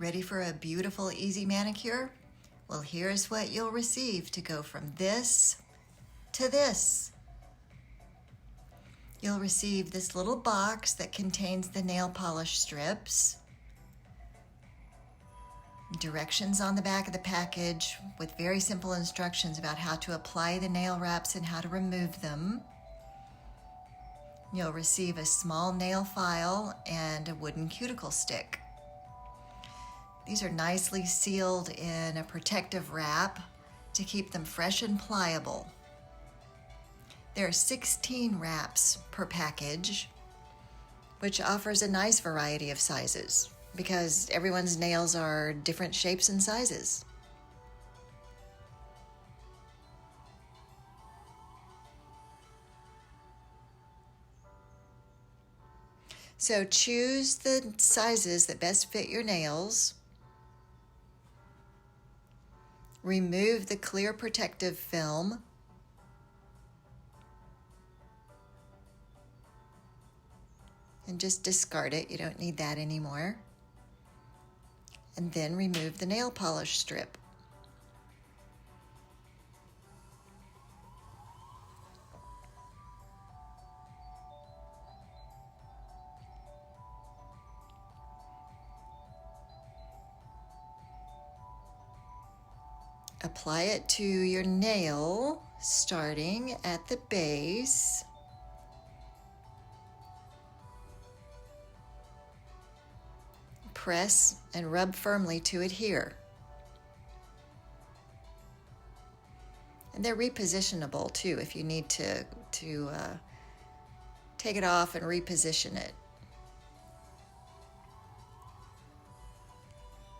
Ready for a beautiful, easy manicure? Well, here's what you'll receive to go from this to this. You'll receive this little box that contains the nail polish strips, directions on the back of the package with very simple instructions about how to apply the nail wraps and how to remove them. You'll receive a small nail file and a wooden cuticle stick. These are nicely sealed in a protective wrap to keep them fresh and pliable. There are 16 wraps per package, which offers a nice variety of sizes because everyone's nails are different shapes and sizes. So choose the sizes that best fit your nails. Remove the clear protective film. And just discard it. You don't need that anymore. And then remove the nail polish strip. Apply it to your nail, starting at the base. Press and rub firmly to adhere. And they're repositionable too if you need to take it off and reposition it.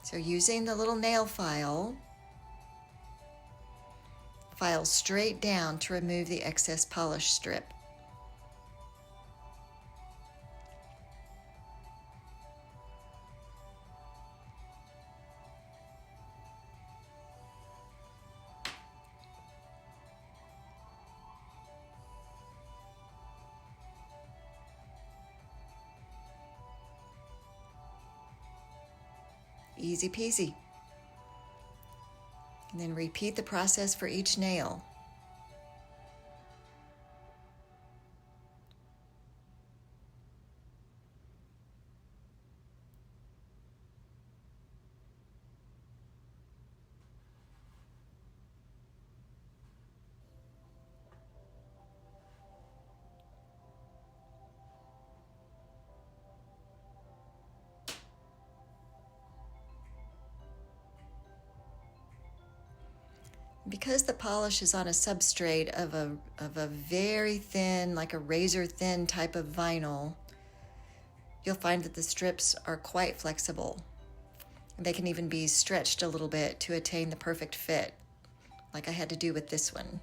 So using the little nail file straight down to remove the excess polish strip. Easy peasy. And then repeat the process for each nail. Because the polish is on a substrate of a very thin, like a razor thin type of vinyl, you'll find that the strips are quite flexible. They can even be stretched a little bit to attain the perfect fit, like I had to do with this one.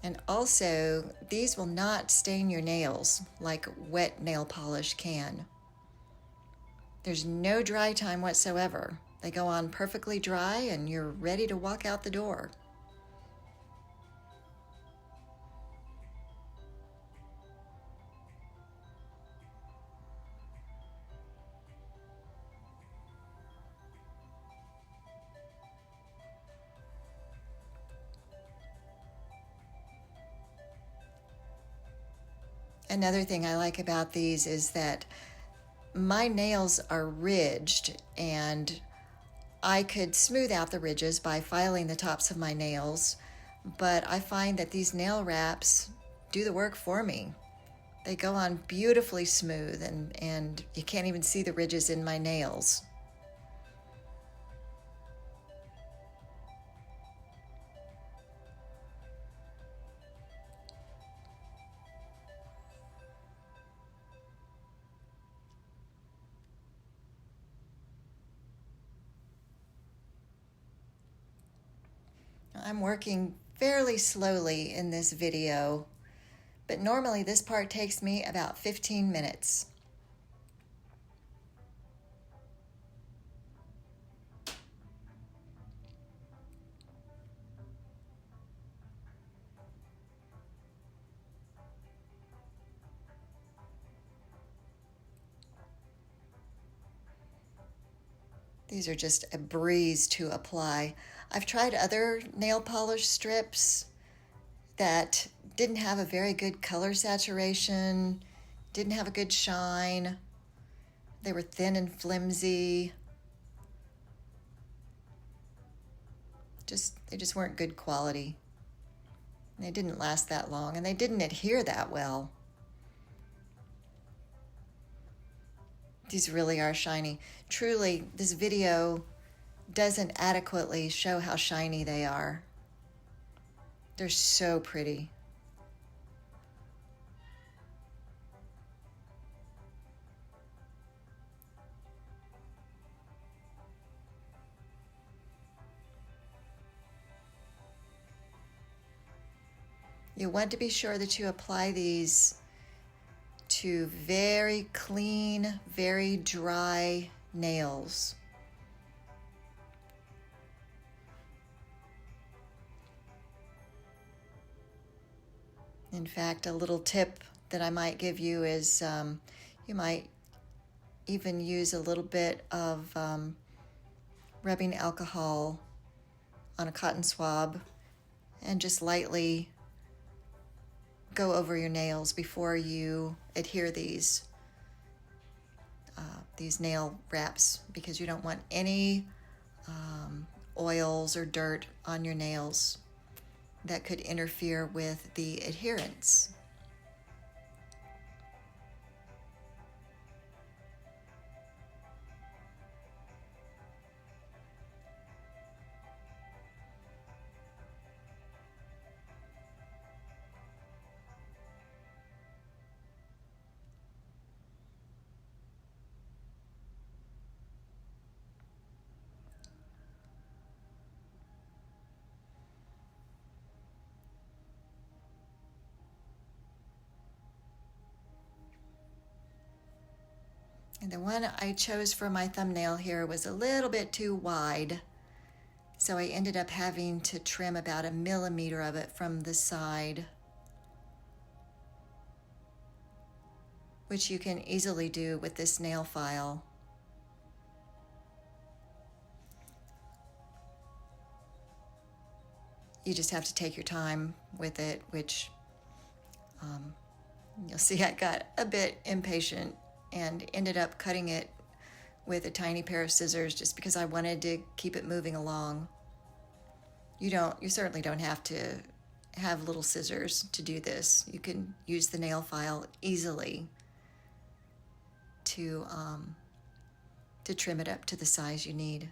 And also, these will not stain your nails like wet nail polish can. There's no dry time whatsoever. They go on perfectly dry and you're ready to walk out the door. Another thing I like about these is that my nails are ridged, and I could smooth out the ridges by filing the tops of my nails, but I find that these nail wraps do the work for me. They go on beautifully smooth, and you can't even see the ridges in my nails. I'm working fairly slowly in this video, but normally this part takes me about 15 minutes. These are just a breeze to apply. I've tried other nail polish strips that didn't have a very good color saturation, didn't have a good shine. They were thin and flimsy. They just weren't good quality. They didn't last that long, and they didn't adhere that well. These really are shiny. Truly, this video doesn't adequately show how shiny they are. They're so pretty. You want to be sure that you apply these to very clean, very dry nails. In fact, a little tip that I might give you is you might even use a little bit of rubbing alcohol on a cotton swab and just lightly go over your nails before you adhere these nail wraps, because you don't want any oils or dirt on your nails that could interfere with the adherence. And the one I chose for my thumbnail here was a little bit too wide, so I ended up having to trim about 1 millimeter of it from the side, which you can easily do with this nail file. You just have to take your time with it, which you'll see I got a bit impatient and ended up cutting it with a tiny pair of scissors just because I wanted to keep it moving along. You certainly don't have to have little scissors to do this. You can use the nail file easily to trim it up to the size you need.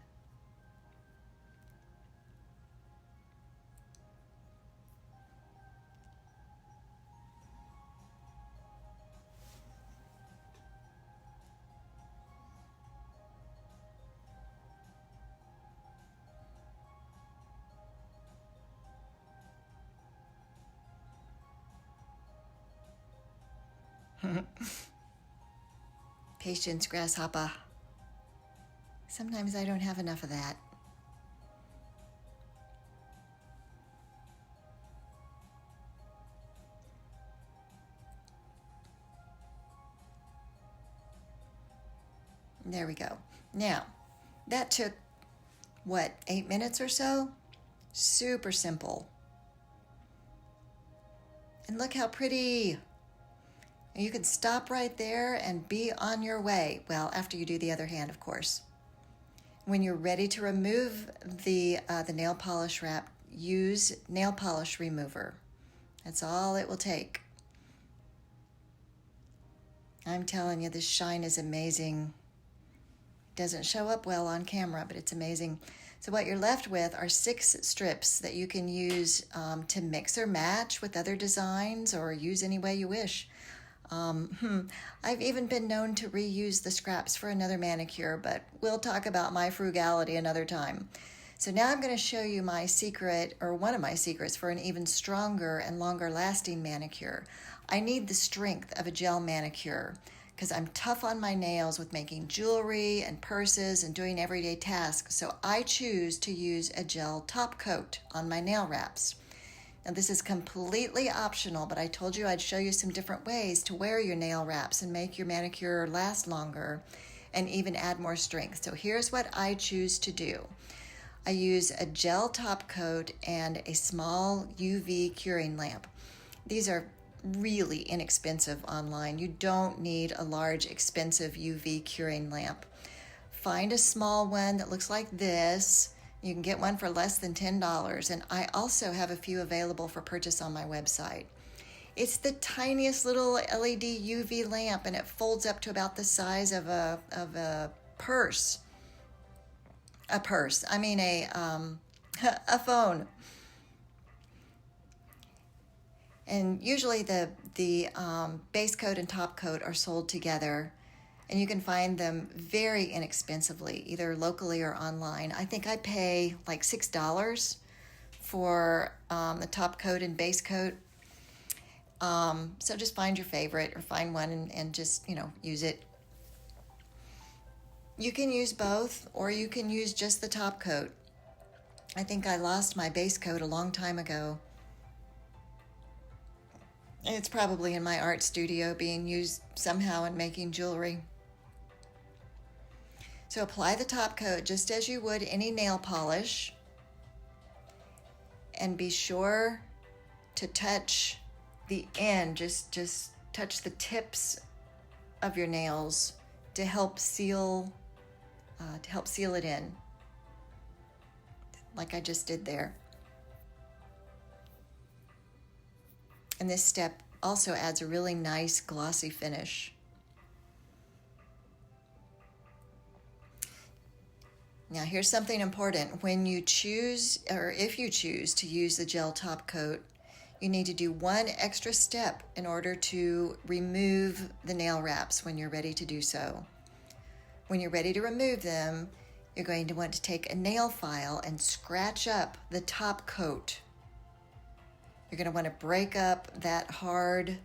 Patience, grasshopper. Sometimes I don't have enough of that. There we go. Now, that took, 8 minutes or so? Super simple. And look how pretty. You can stop right there and be on your way. Well, after you do the other hand, of course. When you're ready to remove the nail polish wrap, use nail polish remover. That's all it will take. I'm telling you, this shine is amazing. Doesn't show up well on camera, but it's amazing. So what you're left with are 6 strips that you can use to mix or match with other designs or use any way you wish. I've even been known to reuse the scraps for another manicure, but we'll talk about my frugality another time. So now I'm going to show you my secret, or one of my secrets, for an even stronger and longer lasting manicure. I need the strength of a gel manicure because I'm tough on my nails with making jewelry and purses and doing everyday tasks, so I choose to use a gel top coat on my nail wraps. Now this is completely optional, but I told you I'd show you some different ways to wear your nail wraps and make your manicure last longer and even add more strength. So here's what I choose to do. I use a gel top coat and a small UV curing lamp. These are really inexpensive online. You don't need a large, expensive UV curing lamp. Find a small one that looks like this. You can get one for less than $10, and I also have a few available for purchase on my website. It's the tiniest little LED UV lamp, and it folds up to about the size of a purse. A phone. And usually the base coat and top coat are sold together, and you can find them very inexpensively, either locally or online. I think I pay like $6 for the top coat and base coat. So just find your favorite or find one and just, use it. You can use both, or you can use just the top coat. I think I lost my base coat a long time ago. It's probably in my art studio being used somehow in making jewelry. So apply the top coat just as you would any nail polish, and be sure to touch the end, just touch the tips of your nails to help seal it in, like I just did there. And this step also adds a really nice glossy finish. Now here's something important. When you choose, or if you choose to use the gel top coat, you need to do one extra step in order to remove the nail wraps when you're ready to do so. When you're ready to remove them, you're going to want to take a nail file and scratch up the top coat. You're going to want to break up that hard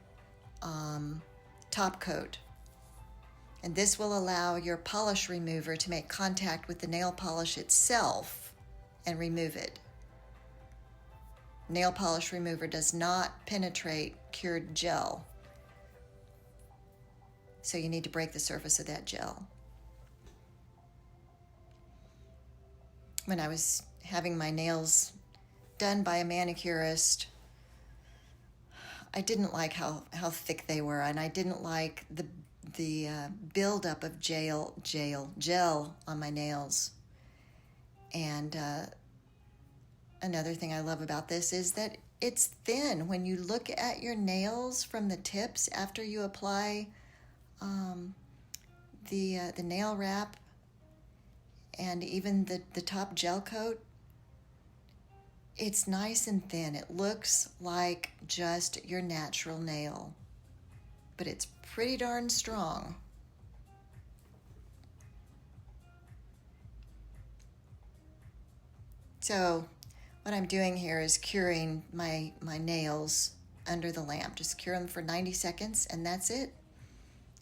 top coat. And this will allow your polish remover to make contact with the nail polish itself and remove it. Nail polish remover does not penetrate cured gel, so you need to break the surface of that gel. When I was having my nails done by a manicurist, I didn't like how thick they were, and I didn't like the buildup of gel on my nails. And another thing I love about this is that it's thin. When you look at your nails from the tips after you apply the nail wrap and even the top gel coat, it's nice and thin. It looks like just your natural nail, but it's pretty darn strong. So what I'm doing here is curing my nails under the lamp. Just cure them for 90 seconds, and that's it.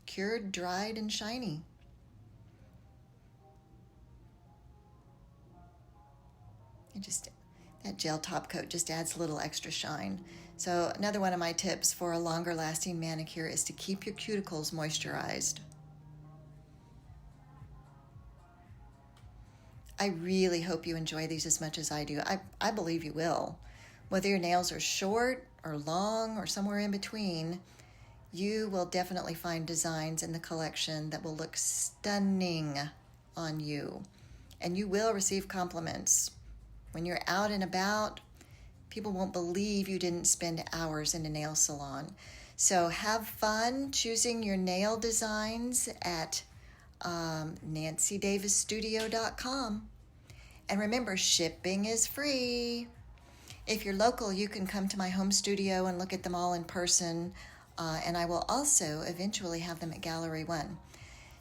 Cured, dried, and shiny. And that gel top coat just adds a little extra shine. So another one of my tips for a longer lasting manicure is to keep your cuticles moisturized. I really hope you enjoy these as much as I do. I believe you will. Whether your nails are short or long or somewhere in between, you will definitely find designs in the collection that will look stunning on you. And you will receive compliments. When you're out and about, people won't believe you didn't spend hours in a nail salon. So have fun choosing your nail designs at nancydavisstudio.com. And remember, shipping is free. If you're local, you can come to my home studio and look at them all in person. And I will also eventually have them at Gallery 1.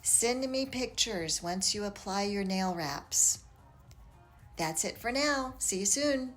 Send me pictures once you apply your nail wraps. That's it for now. See you soon.